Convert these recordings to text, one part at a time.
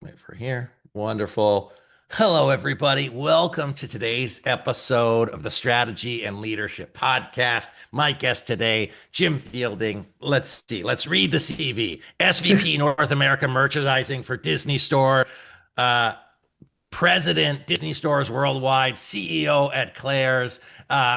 Wait for here. Wonderful. Hello, everybody. Welcome to today's episode of the Strategy and Leadership Podcast. My guest today, Jim Fielding. Let's see. Let's read the CV. SVP North America Merchandising for Disney Store. Uh, President, Disney Stores Worldwide, CEO at Claire's,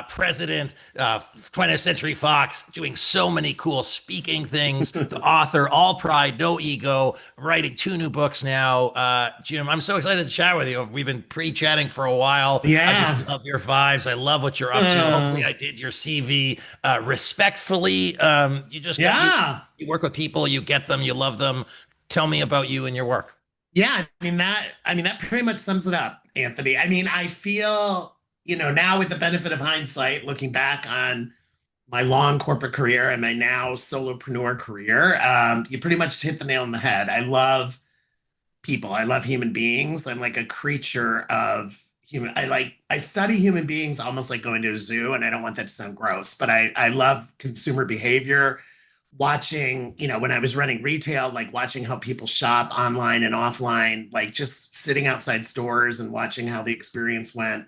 President, 20th Century Fox, doing so many cool speaking things, the author, All Pride, No Ego, writing two new books now. Jim, I'm so excited to chat with you. We've been pre-chatting for a while. I Yeah. just love your vibes. I love what you're up to. Hopefully Uh, I did your CV respectfully. You just got, yeah. you work with people, you get them, you love them. Tell me about you and your work. Yeah. I mean that pretty much sums it up, Anthony. I mean, I feel, now with the benefit of hindsight, looking back on my long corporate career and my now solopreneur career, you pretty much hit the nail on the head. I love people. I love human beings. I'm like a creature of human. I study human beings almost like going to a zoo, and I don't want that to sound gross, but I love consumer behavior, watching, when I was running retail, like watching how people shop online and offline, like just sitting outside stores and watching how the experience went.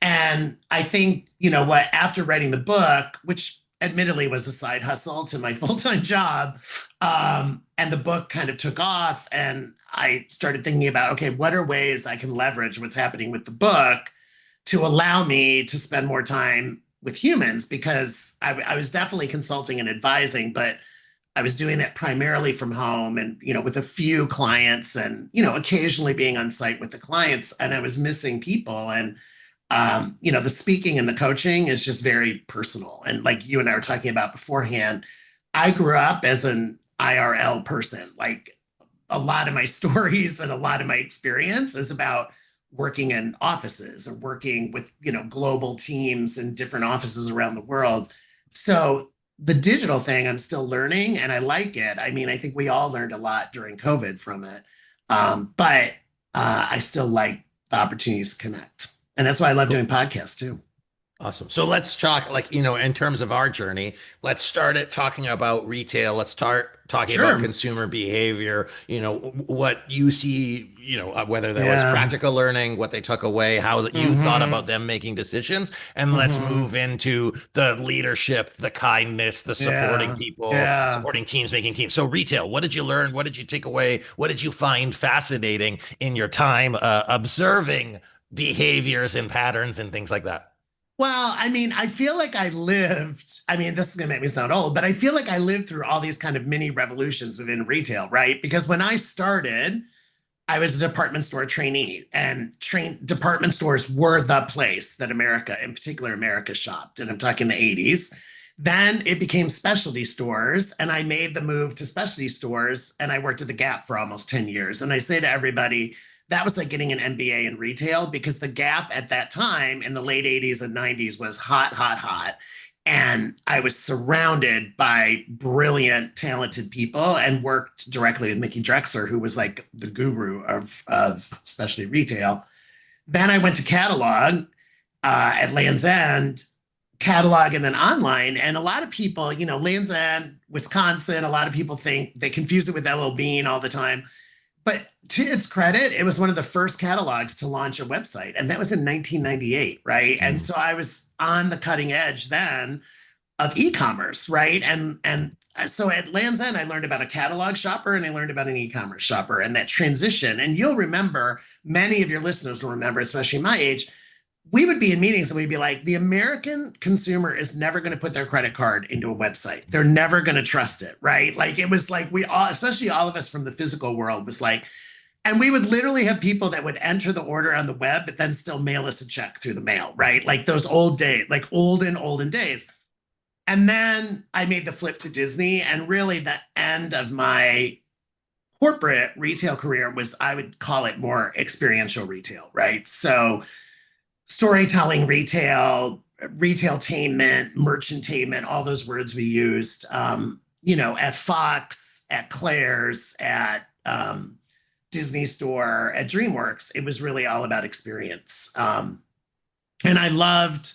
And I think, after writing the book, which admittedly was a side hustle to my full-time job, and the book kind of took off, and I started thinking about, okay, what are ways I can leverage what's happening with the book to allow me to spend more time with humans? Because I was definitely consulting and advising, but I was doing that primarily from home and, with a few clients and, occasionally being on site with the clients, and I was missing people. And the speaking and the coaching is just very personal. And like you and I were talking about beforehand, I grew up as an IRL person. Like a lot of my stories and a lot of my experience is about working in offices or working with, global teams and different offices around the world. So the digital thing, I'm still learning and I like it. I mean, I think we all learned a lot during COVID from it. But I still like the opportunities to connect. And that's why I love doing podcasts too. Awesome. So let's talk, like, in terms of our journey, let's start it talking about retail. Let's start talking about Sure. consumer behavior, what you see, whether that was Yeah. practical learning, what they took away, how that you thought about Mm-hmm. them making decisions. And let's Mm-hmm. move into the leadership, the kindness, the supporting Yeah. people, Yeah. supporting teams, making teams. So retail, what did you learn? What did you take away? What did you find fascinating in your time observing behaviors and patterns and things like that? Well, I mean, I feel like I mean, this is going to make me sound old, but I feel like I lived through all these kind of mini revolutions within retail, right? Because when I started, I was a department store trainee, and department stores were the place that America, in particular America, shopped. And I'm talking the 80s. Then it became specialty stores, and I made the move to specialty stores, and I worked at the Gap for almost 10 years. And I say to everybody, that was like getting an MBA in retail, because the Gap at that time in the late 80s and 90s was hot, hot, hot. And I was surrounded by brilliant, talented people and worked directly with Mickey Drexler, who was like the guru of specialty retail. Then I went to catalog at Land's End, catalog and then online. And a lot of people, Land's End, Wisconsin, a lot of people think they confuse it with LL Bean all the time. But to its credit, it was one of the first catalogs to launch a website. And that was in 1998, right? And Mm. so I was on the cutting edge then of e-commerce, right? And so at Land's End, I learned about a catalog shopper and I learned about an e-commerce shopper and that transition. And you'll remember, many of your listeners will remember, especially my age, we would be in meetings and we'd be like, the American consumer is never going to put their credit card into a website. They're never going to trust it, right? Like it was like we all, especially all of us from the physical world, was like, and we would literally have people that would enter the order on the web, but then still mail us a check through the mail, right? Like those old days, like olden days. And then I made the flip to Disney, and really the end of my corporate retail career was, I would call it more experiential retail, right? So storytelling retail, retailtainment, merchantainment, all those words we used, at Fox, at Claire's, at Disney Store, at DreamWorks. It was really all about experience. And I loved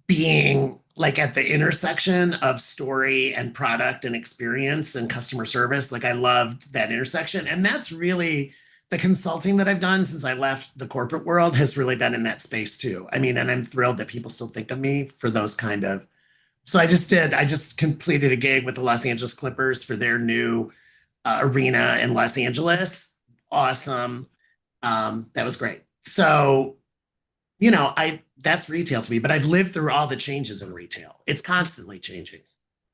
being like at the intersection of story and product and experience and customer service. Like I loved that intersection. And that's really the consulting that I've done since I left the corporate world has really been in that space too. I mean, and I'm thrilled that people still think of me for those kind of. So I just completed a gig with the Los Angeles Clippers for their new arena in Los Angeles. Awesome. That was great. So, that's retail to me, but I've lived through all the changes in retail. It's constantly changing.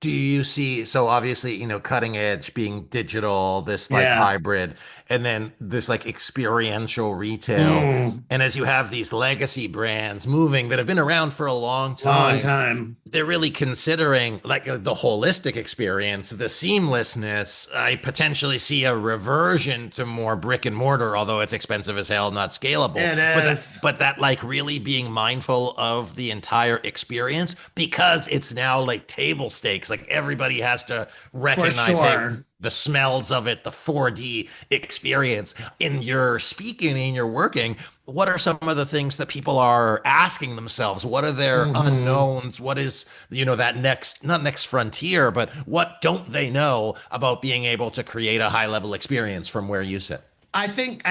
Do you see, so obviously, cutting edge being digital, this like Yeah. hybrid, and then this like experiential retail. Mm, And as you have these legacy brands moving that have been around for a long long time, time. they're really considering like the holistic experience, the seamlessness. I potentially see a reversion to more brick and mortar, although it's expensive as hell, not scalable. It But is. that like really being mindful of the entire experience because it's now like table stakes. Like everybody has to For recognize, hey, sure. the smells of it, the 4D experience. In your speaking, in your working, what are some of the things that people are asking themselves? What are their Hmm. unknowns? What is, that next, not next frontier, but what don't they know about being able to create a high level experience from where you sit? I think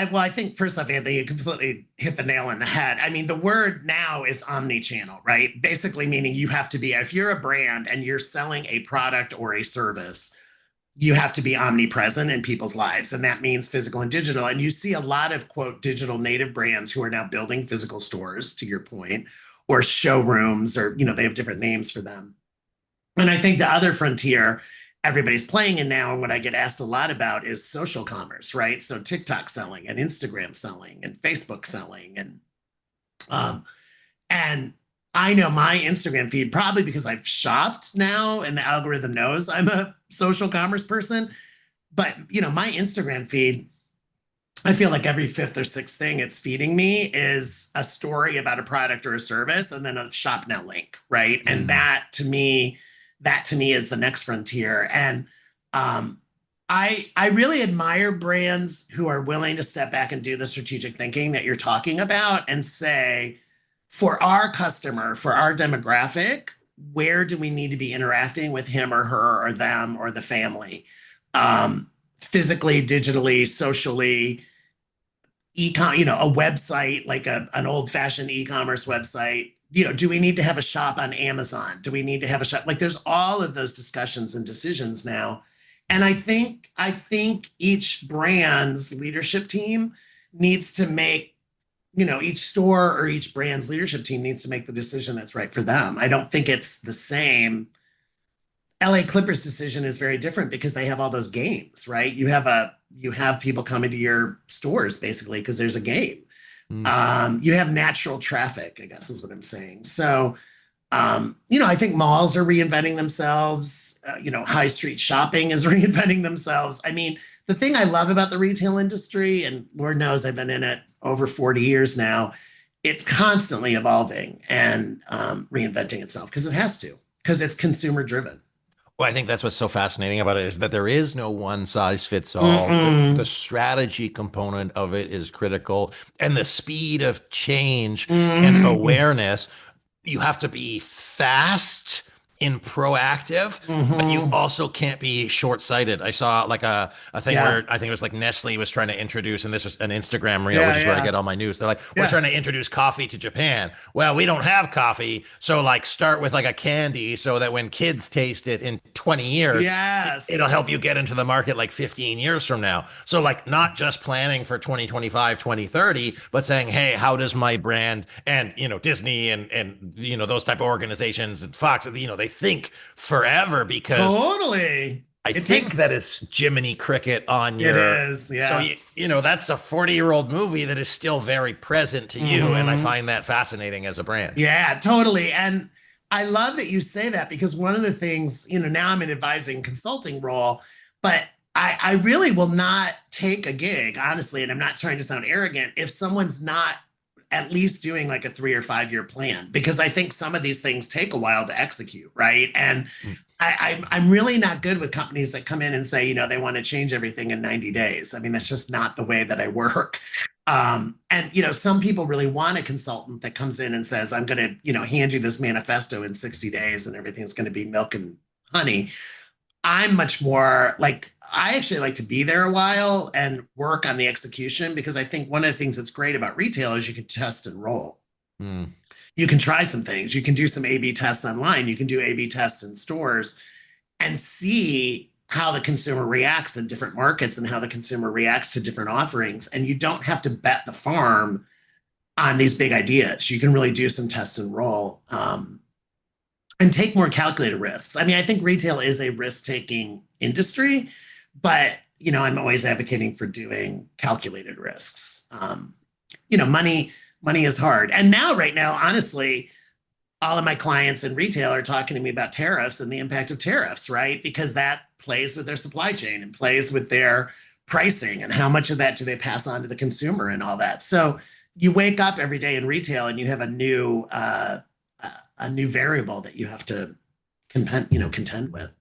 first off, Anthony, you completely hit the nail on the head. I mean, the word now is omni-channel, right? Basically meaning you have to be, if you're a brand and you're selling a product or a service, you have to be omnipresent in people's lives. And that means physical and digital. And you see a lot of quote digital native brands who are now building physical stores, to your point, or showrooms, or, they have different names for them. And I think the other frontier everybody's playing in now, and what I get asked a lot about is social commerce, right? So TikTok selling and Instagram selling and Facebook selling. Um, and I know my Instagram feed, probably because I've shopped now and the algorithm knows I'm a social commerce person. But my Instagram feed, I feel like every fifth or sixth thing it's feeding me is a story about a product or a service and then a shop now link, right? And Mm. that to me is the next frontier. And I really admire brands who are willing to step back and do the strategic thinking that you're talking about and say, for our customer, for our demographic, where do we need to be interacting with him or her or them or the family? Physically, digitally, socially, a website like an old-fashioned e-commerce website. Do we need to have a shop on Amazon? Do we need to have a shop? Like there's all of those discussions and decisions now. And I think each brand's leadership team needs to make, each store or each brand's leadership team needs to make the decision that's right for them. I don't think it's the same. LA Clippers decision is very different because they have all those games, right? You have people coming to your stores basically because there's a game. Mm. You have natural traffic, I guess is what I'm saying. So, I think malls are reinventing themselves. High street shopping is reinventing themselves. I mean, the thing I love about the retail industry, and Lord knows I've been in it over 40 years now, it's constantly evolving and reinventing itself because it has to, because it's consumer driven. Well, I think that's what's so fascinating about it is that there is no one size fits all. The Mm-mm. strategy component of it is critical, and the speed of change and Mm-hmm. awareness. You have to be fast and proactive, but you Mm-hmm. also can't be short-sighted. I saw like a thing Yeah. where I think it was like Nestle was trying to introduce, and this was an Instagram reel, which Yeah. is where I Yeah. get all my news. They're like, we're Yeah. trying to introduce coffee to Japan. Well, we don't have coffee, so like start with like a candy so that when kids taste it in 20 years, it'll Yes. help you get into the market like 15 years from now. So like not just planning for 2025, 2030, but saying, hey, how does my brand and Disney and those type of organizations and Fox, they think forever because Totally. I It think that takes, is Jiminy Cricket on it your. is. So Yeah. that's a 40-year-old movie that is still very present to you, and I Mm-hmm. find that fascinating as a brand. Yeah, totally. And I love that you say that because one of the things, now I'm in advising consulting role, but I really will not take a gig, honestly, and I'm not trying to sound arrogant, if someone's not at least doing like a 3 or 5 year plan, because I think some of these things take a while to execute, right? And Mm. I'm really not good with companies that come in and say, they want to change everything in 90 days. I mean, that's just not the way that I work. And some people really want a consultant that comes in and says, I'm going to, hand you this manifesto in 60 days and everything's going to be milk and honey. I'm much more like I actually like to be there a while and work on the execution, because I think one of the things that's great about retail is you can test and roll. Mm. You can try some things. You can do some A/B tests online. You can do A/B tests in stores and see how the consumer reacts in different markets and how the consumer reacts to different offerings. And you don't have to bet the farm on these big ideas. You can really do some test and roll, and take more calculated risks. I mean, I think retail is a risk-taking industry, but I'm always advocating for doing calculated risks. Money is hard, and right now, honestly, all of my clients in retail are talking to me about tariffs and the impact of tariffs, right? Because that plays with their supply chain and plays with their pricing, and how much of that do they pass on to the consumer and all that. So you wake up every day in retail and you have a new variable that you have to contend with.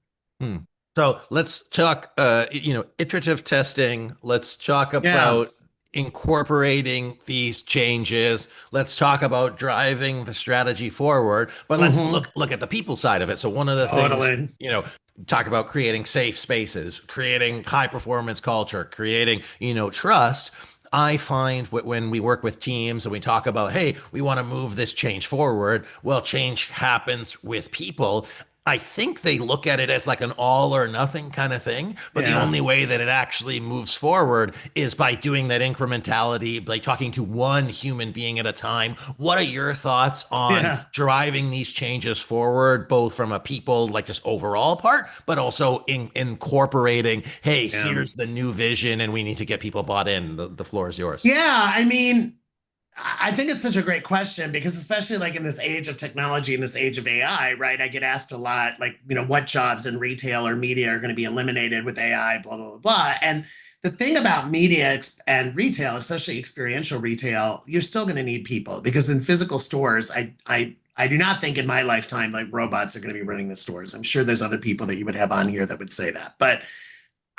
Hmm. So let's talk, iterative testing. Let's talk Yeah. about incorporating these changes. Let's talk about driving the strategy forward. But let's Mm-hmm. look at the people side of it. So one of the things, Totally. talk about creating safe spaces, creating high performance culture, creating, trust. I find when we work with teams and we talk about, hey, we want to move this change forward, well, change happens with people. I think they look at it as like an all or nothing kind of thing, but the Yeah. only way that it actually moves forward is by doing that incrementality, like talking to one human being at a time. What are your thoughts on Yeah. driving these changes forward, both from a people, like just overall part, but also incorporating, hey, Yeah. here's the new vision and we need to get people bought in. The floor is yours. Yeah. I mean, I think it's such a great question, because especially like in this age of technology, in this age of AI, right? I get asked a lot, like, what jobs in retail or media are going to be eliminated with AI, blah, blah, blah, blah. And the thing about media and retail, especially experiential retail, you're still going to need people, because in physical stores, I do not think in my lifetime like robots are going to be running the stores. I'm sure there's other people that you would have on here that would say that, but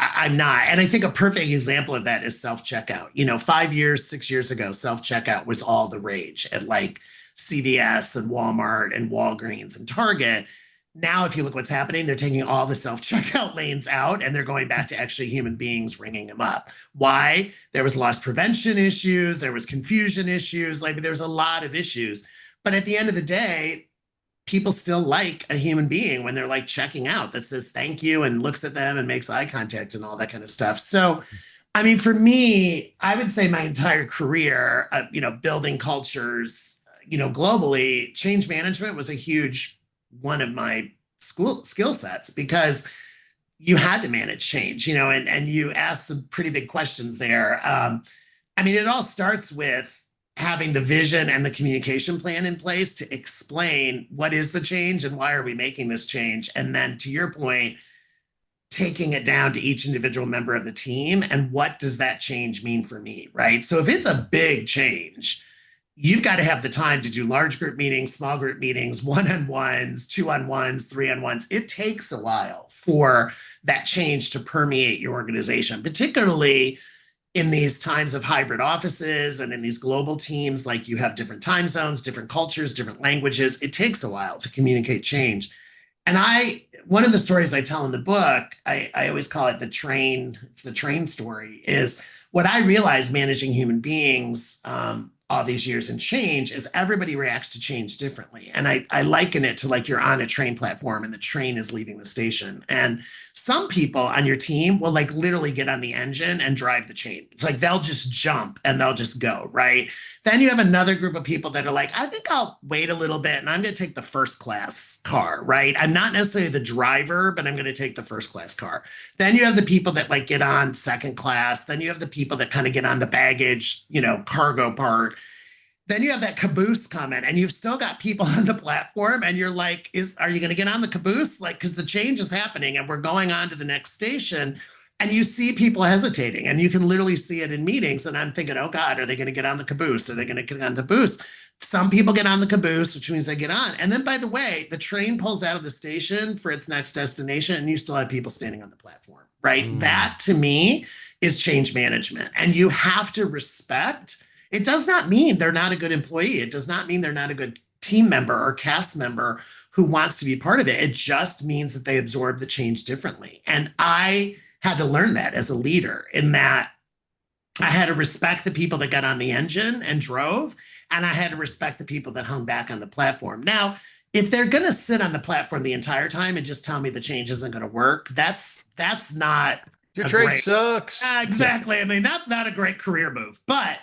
I'm not. And I think a perfect example of that is self-checkout. 5 years, 6 years ago, self-checkout was all the rage at like CVS and Walmart and Walgreens and Target. Now, if you look what's happening, they're taking all the self-checkout lanes out and they're going back to actually human beings ringing them up. Why? There was loss prevention issues. There was confusion issues. Like, there's a lot of issues. But at the end of the day, people still like a human being when they're like checking out that says thank you and looks at them and makes eye contact and all that kind of stuff. So, I mean, for me, I would say my entire career, building cultures, globally, change management was a huge one of my school skill sets, because you had to manage change, and you asked some pretty big questions there. I mean, it all starts with having the vision and the communication plan in place to explain what is the change and why are we making this change. And then, to your point, taking it down to each individual member of the team and what does that change mean for me, right? So if it's a big change, you've got to have the time to do large group meetings, small group meetings, one-on-ones, two-on-ones, three-on-ones. It takes a while for that change to permeate your organization, particularly in these times of hybrid offices and in these global teams. Like, you have different time zones, different cultures, different languages. It takes a while to communicate change. And one of the stories I tell in the book, I always call it it's the train story, is what I realized managing human beings all these years in change is everybody reacts to change differently. And I liken it to like you're on a train platform and the train is leaving the station. And some people on your team will like literally get on the engine and drive the train. It's like they'll just jump and they'll just go, right? Then you have another group of people that are like, I think I'll wait a little bit and I'm going to take the first class car, right? I'm not necessarily the driver, but I'm going to take the first class car. Then you have the people that like get on second class. Then you have the people that kind of get on the baggage, cargo part. Then you have that caboose coming and you've still got people on the platform and you're like, are you going to get on the caboose? Like, because the change is happening and we're going on to the next station. And you see people hesitating and you can literally see it in meetings. And I'm thinking, oh God, are they going to get on the caboose? Are they going to get on the caboose? Some people get on the caboose, which means they get on. And then, by the way, the train pulls out of the station for its next destination and you still have people standing on the platform, right? That to me is change management. And you have to respect. It does not mean they're not a good employee. It does not mean they're not a good team member or cast member who wants to be part of it. It just means that they absorb the change differently. And I had to learn that as a leader, in that I had to respect the people that got on the engine and drove, and I had to respect the people that hung back on the platform. Now, if they're going to sit on the platform the entire time and just tell me the change isn't going to work, that's not Your a trade great. sucks. Yeah. Exactly. I mean, that's not a great career move. But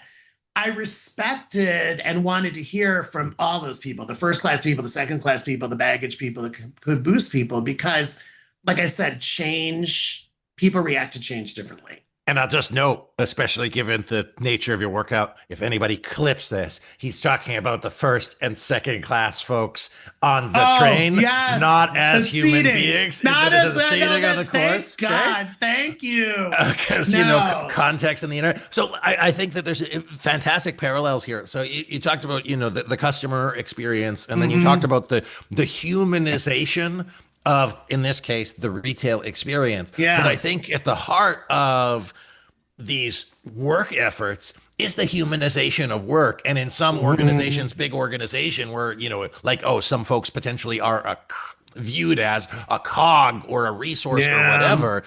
I respected and wanted to hear from all those people, the first class people, the second class people, the baggage people, the caboose people, because, like I said, change, people react to change differently. And I'll just note, especially given the nature of your workout, if anybody clips this, he's talking about the first and second class folks on the Oh, train, yes. not The as human seating. beings. Not That is as the seating on the thank course. Okay. God. Thank you. Because No. context in the internet. So I think that there's fantastic parallels here. So you talked about the customer experience, and then you talked about the humanization of, in this case, the retail experience. But I Yeah. think at the heart of these work efforts is the humanization of work. And in some Mhm. organizations, big organization, where like, oh, some folks potentially are viewed as a cog or a resource or Yeah. whatever,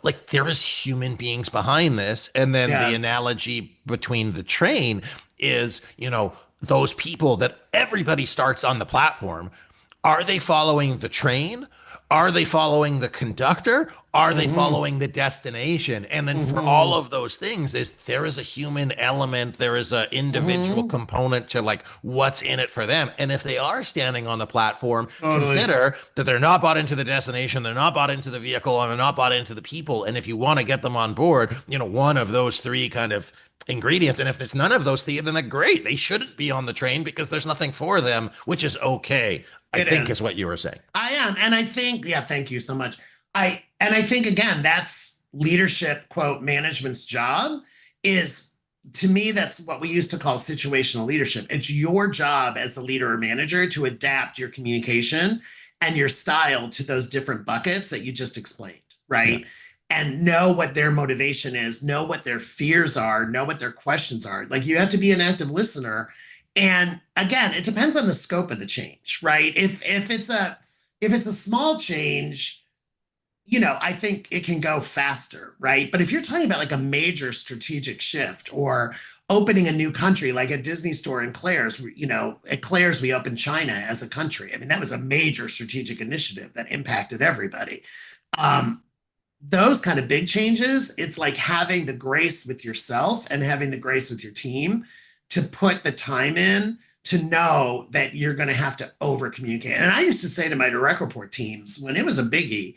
like there is human beings behind this. And then the Yes. analogy between the train is, those people that everybody starts on the platform, are they following the train? Are they following the conductor? Are they Hmm. following the destination? And then for all Hmm. of those things, there is a human element, there is an individual Hmm. component to like what's in it for them. And if they are standing on the platform, Totally. consider that they're not bought into the destination, they're not bought into the vehicle, and they're not bought into the people. And if you want to get them on board, one of those three kind of ingredients. And if it's none of those three, then they're great. They shouldn't be on the train because there's nothing for them, which is okay, I It think is is. what you were saying. I am. And I think, yeah, thank you so much. I think again, that's leadership, quote, management's job is, to me, that's what we used to call situational leadership. It's your job as the leader or manager to adapt your communication and your style to those different buckets that you just explained, Yeah. right? And know what their motivation is, know what their fears are, know what their questions are. Like, you have to be an active listener. And again, it depends on the scope of the change, right? If it's a small change, I think it can go faster, right? But if you're talking about like a major strategic shift, or opening a new country, like a Disney store in Claire's, at Claire's, we opened China as a country. I mean, that was a major strategic initiative that impacted everybody. Um, those kind of big changes, it's like having the grace with yourself and having the grace with your team to put the time in to know that you're going to have to over communicate. And I used to say to my direct report teams when it was a biggie,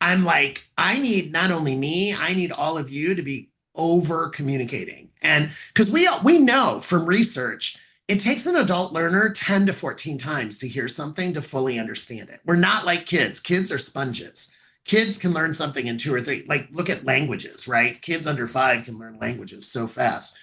I'm like, I need not only me, I need all of you to be over communicating. And because we know from research, it takes an adult learner 10 to 14 times to hear something to fully understand it. We're not like kids. Kids are sponges. Kids can learn something in 2 or 3. Like, look at languages, right? Kids under 5 can learn languages so fast,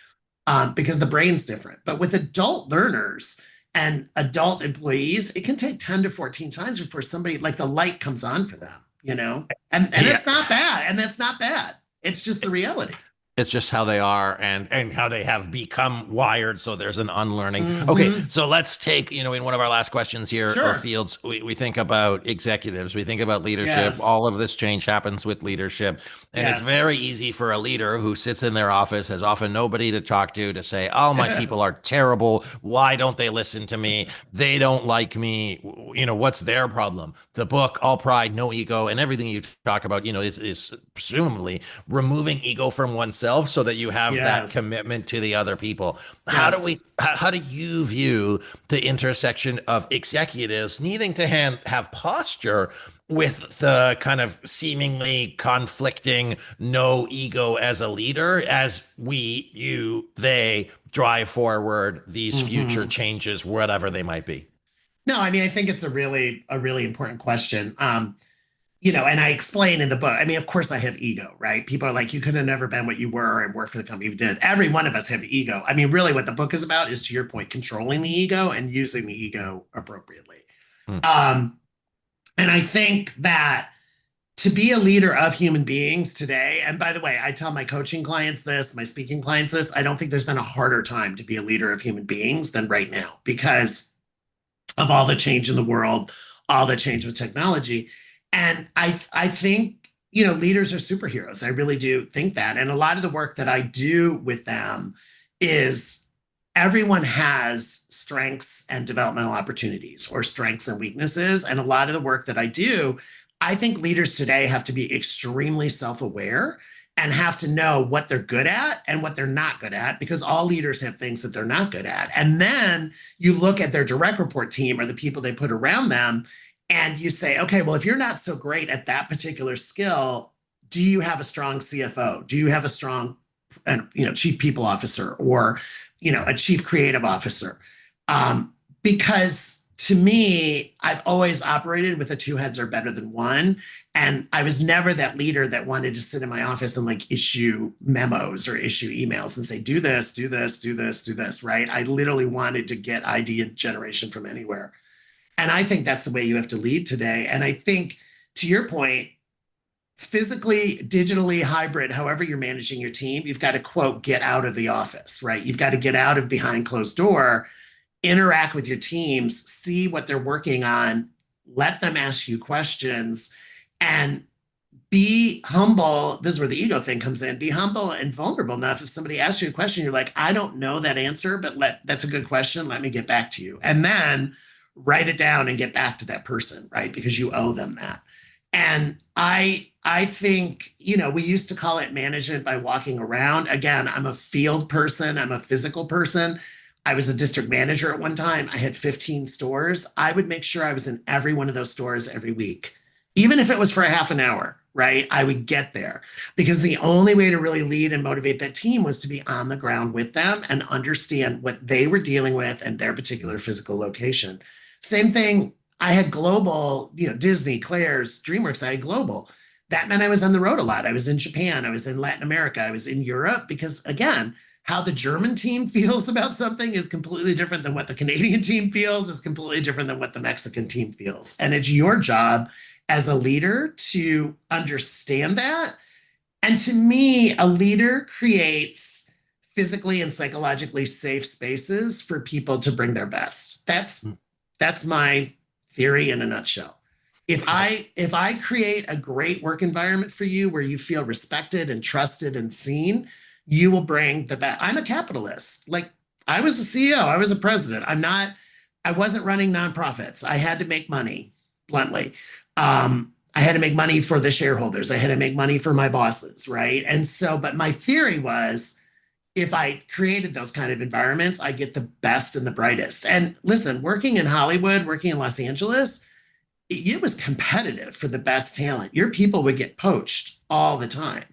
because the brain's different. But with adult learners and adult employees, it can take 10 to 14 times before somebody, like, the light comes on for them, And Yeah. it's not bad. And that's not bad. It's just the reality. It's just how they are, and how they have become wired. So there's an unlearning. Okay, Mm-hmm. so let's take, in one of our last questions here, or Sure. fields, we think about executives, we think about leadership. Yes. All of this change happens with leadership. And it's Yes. very easy for a leader who sits in their office, has often nobody to talk to say, oh, my people are terrible. Why don't they listen to me? They don't like me. What's their problem? The book, All Pride, No Ego, and everything you talk about, is presumably removing ego from oneself so that you have that Yes. commitment to the other people. Yes. How do you view the intersection of executives needing to have posture with the kind of seemingly conflicting no ego as a leader, as they drive forward these future Mm-hmm. changes, whatever they might be? No, I mean, I think it's a really important question. And I explain in the book, I mean, of course I have ego, right? People are like, you could have never been what you were and worked for the company you did. Every one of us have ego. I mean, really what the book is about is, to your point, controlling the ego and using the ego appropriately. Hmm. Um, and I think that to be a leader of human beings today, and by the way, I tell my coaching clients this, my speaking clients this, I don't think there's been a harder time to be a leader of human beings than right now, because of all the change in the world, all the change with technology. And I think, leaders are superheroes. I really do think that. And a lot of the work that I do with them is everyone has strengths and developmental opportunities or strengths and weaknesses. And a lot of the work that I do, I think leaders today have to be extremely self-aware and have to know what they're good at and what they're not good at, because all leaders have things that they're not good at. And then you look at their direct report team or the people they put around them, and you say, okay, well, if you're not so great at that particular skill, do you have a strong CFO? Do you have a strong, chief people officer, or, a chief creative officer? Because to me, I've always operated with a two heads are better than one. And I was never that leader that wanted to sit in my office and like issue memos or issue emails and say, do this, do this, do this, do this, right? I literally wanted to get idea generation from anywhere. And I think that's the way you have to lead today. And I think, to your point, physically, digitally, hybrid, however you're managing your team, you've got to, quote, get out of the office, right? You've got to get out of behind closed door, interact with your teams, see what they're working on, let them ask you questions, and be humble. This is where the ego thing comes in. Be humble and vulnerable enough. If somebody asks you a question, you're like, I don't know that answer, but that's a good question. Let me get back to you. And then write it down and get back to that person, right? Because you owe them that. And I think, we used to call it management by walking around. Again, I'm a field person. I'm a physical person. I was a district manager at one time. I had 15 stores. I would make sure I was in every one of those stores every week, even if it was for a half an hour, right? I would get there, because the only way to really lead and motivate that team was to be on the ground with them and understand what they were dealing with and their particular physical location. Same thing. I had global, Disney, Claire's, DreamWorks. I had global. That meant I was on the road a lot. I was in Japan. I was in Latin America. I was in Europe, because, again, how the German team feels about something is completely different than what the Canadian team feels, is completely different than what the Mexican team feels. And it's your job as a leader to understand that. And to me, a leader creates physically and psychologically safe spaces for people to bring their best. That's my theory in a nutshell. If I create a great work environment for you where you feel respected and trusted and seen, you will bring the best. I'm a capitalist. Like, I was a CEO, I was a president. I wasn't running nonprofits. I had to make money, bluntly. I had to make money for the shareholders. I had to make money for my bosses, right? And so, but my theory was, if I created those kind of environments, I get the best and the brightest. And listen, working in Hollywood, working in Los Angeles, it was competitive for the best talent. Your people would get poached all the time.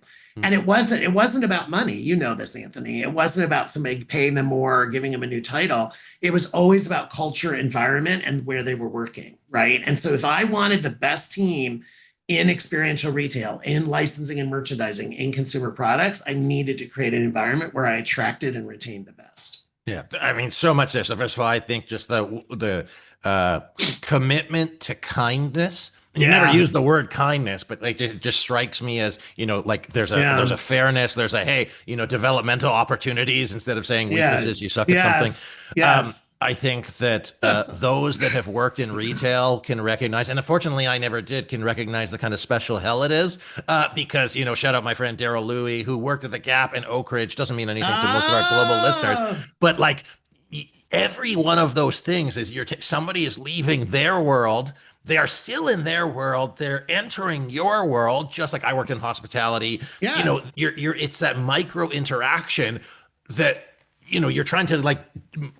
And it wasn't about money. You know this, Anthony. It wasn't about somebody paying them more or giving them a new title. It was always about culture, environment, and where they were working, right? And so if I wanted the best team in experiential retail, in licensing and merchandising, in consumer products, I needed to create an environment where I attracted and retained the best. Yeah, I mean, so much there. So first of all, I think just the commitment to kindness. You never use the word kindness, but like it just strikes me as, like there's a fairness, there's a, hey, developmental opportunities instead of saying weaknesses, you suck at something. Yes. I think that those that have worked in retail can recognize, and unfortunately I never did, can recognize the kind of special hell it is, because, shout out my friend Daryl Louie, who worked at the Gap in Oak Ridge. Doesn't mean anything to most of our global listeners, but like every one of those things is somebody is leaving their world. They are still in their world. They're entering your world, just like I worked in hospitality. Yes. It's that micro interaction that, you're trying to like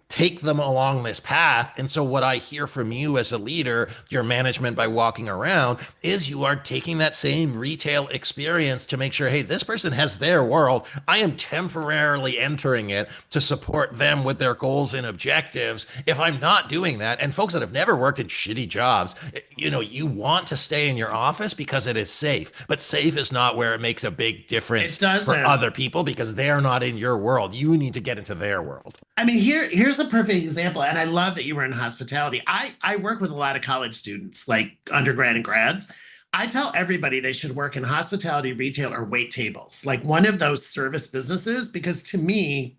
take them along this path. And so what I hear from you as a leader, your management by walking around, is you are taking that same retail experience to make sure, hey, this person has their world. I am temporarily entering it to support them with their goals and objectives. If I'm not doing that, and folks that have never worked in shitty jobs, you want to stay in your office because it is safe, but safe is not where it makes a big difference for other people, because they're not in your world. You need to get into their world. I mean, here's a perfect example. And I love that you were in hospitality. I work with a lot of college students, like undergrad and grads. I tell everybody they should work in hospitality, retail, or wait tables, like one of those service businesses, because to me,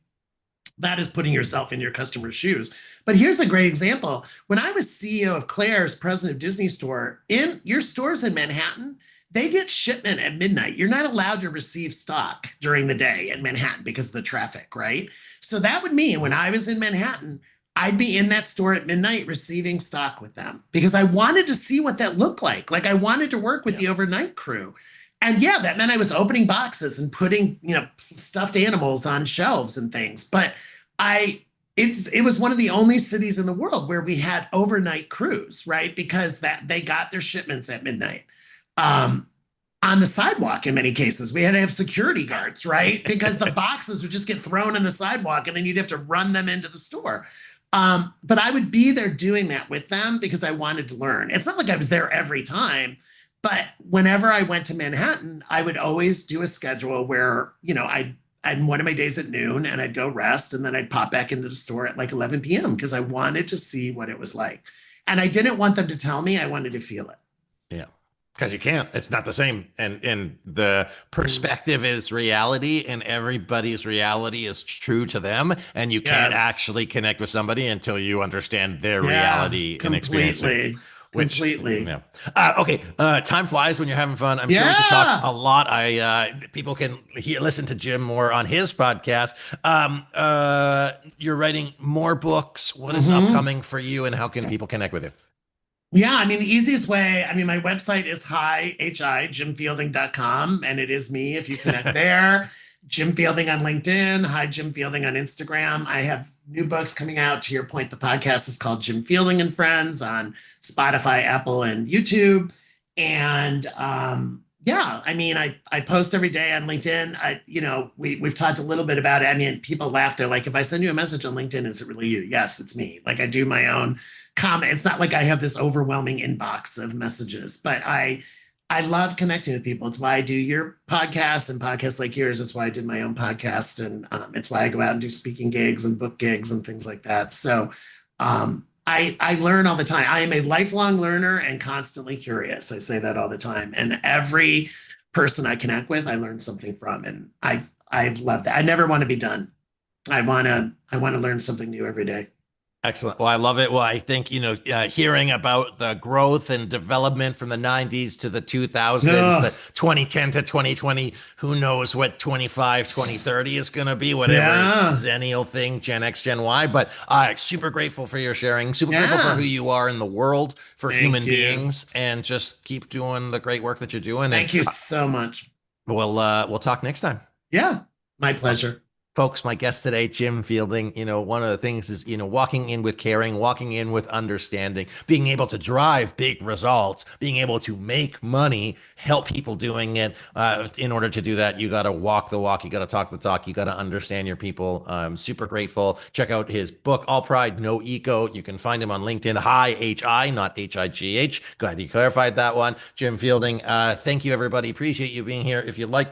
that is putting yourself in your customer's shoes. But here's a great example. When I was CEO of Claire's, president of Disney Store, in your stores in Manhattan, they get shipment at midnight. You're not allowed to receive stock during the day in Manhattan because of the traffic, right? So that would mean when I was in Manhattan, I'd be in that store at midnight receiving stock with them because I wanted to see what that looked like. Like I wanted to work with the overnight crew. And yeah, that meant I was opening boxes and putting, stuffed animals on shelves and things. But it was one of the only cities in the world where we had overnight crews, right? Because that they got their shipments at midnight. Um, on the sidewalk in many cases. We had to have security guards, right? Because the boxes would just get thrown in the sidewalk and then you'd have to run them into the store. But I would be there doing that with them because I wanted to learn. It's not like I was there every time, but whenever I went to Manhattan, I would always do a schedule where, I'd one of my days at noon and I'd go rest and then I'd pop back into the store at like 11 p.m. because I wanted to see what it was like. And I didn't want them to tell me, I wanted to feel it. Yeah. Because you can't. It's not the same. And the perspective is reality, and everybody's reality is true to them. And you can't Yes. actually connect with somebody until you understand their Yeah, reality and experience it. completely. Completely. Yeah. Okay. Time flies when you're having fun. I'm sure we could talk Yeah. a lot. People can listen to Jim more on his podcast. You're writing more books. What is upcoming for you, and how can people connect with you? Yeah, I mean, the easiest way, I mean, my website is jimfielding.com, and it is me if you connect there. Jim Fielding on LinkedIn. Hi, Jim Fielding on Instagram. I have new books coming out. To your point, the podcast is called Jim Fielding and Friends on Spotify, Apple, and YouTube. And yeah, I mean, I post every day on LinkedIn. We've talked a little bit about it. I mean, people laugh. They're like, if I send you a message on LinkedIn, is it really you? Yes, it's me. Like I do my own comment. It's not like I have this overwhelming inbox of messages, but I love connecting with people. It's why I do your podcast and podcasts like yours. It's why I did my own podcast, and it's why I go out and do speaking gigs and book gigs and things like that. So I learn all the time. I am a lifelong learner and constantly curious. I say that all the time, and every person I connect with, I learn something from, and I love that. I never want to be done. I want to learn something new every day. Excellent. Well, I love it. Well, I think, hearing about the growth and development from the 90s to the 2000s, the Ugh. 2010 to 2020, who knows what 2030 is going to be, whatever Yeah. Zennial thing, Gen X, Gen Y. But super grateful for your sharing, super grateful for Yeah. who you are in the world, for Thank human you. beings, and just keep doing the great work that you're doing. And Thank you so much. we'll talk next time. Yeah. My pleasure. Folks, my guest today, Jim Fielding, one of the things is, walking in with caring, walking in with understanding, being able to drive big results, being able to make money, help people doing it. In order to do that, you got to walk the walk. You got to talk the talk. You got to understand your people. I'm super grateful. Check out his book, All Pride, No Ego. You can find him on LinkedIn. Hi, H-I, not H-I-G-H. Glad you clarified that one. Jim Fielding, thank you, everybody. Appreciate you being here. If you like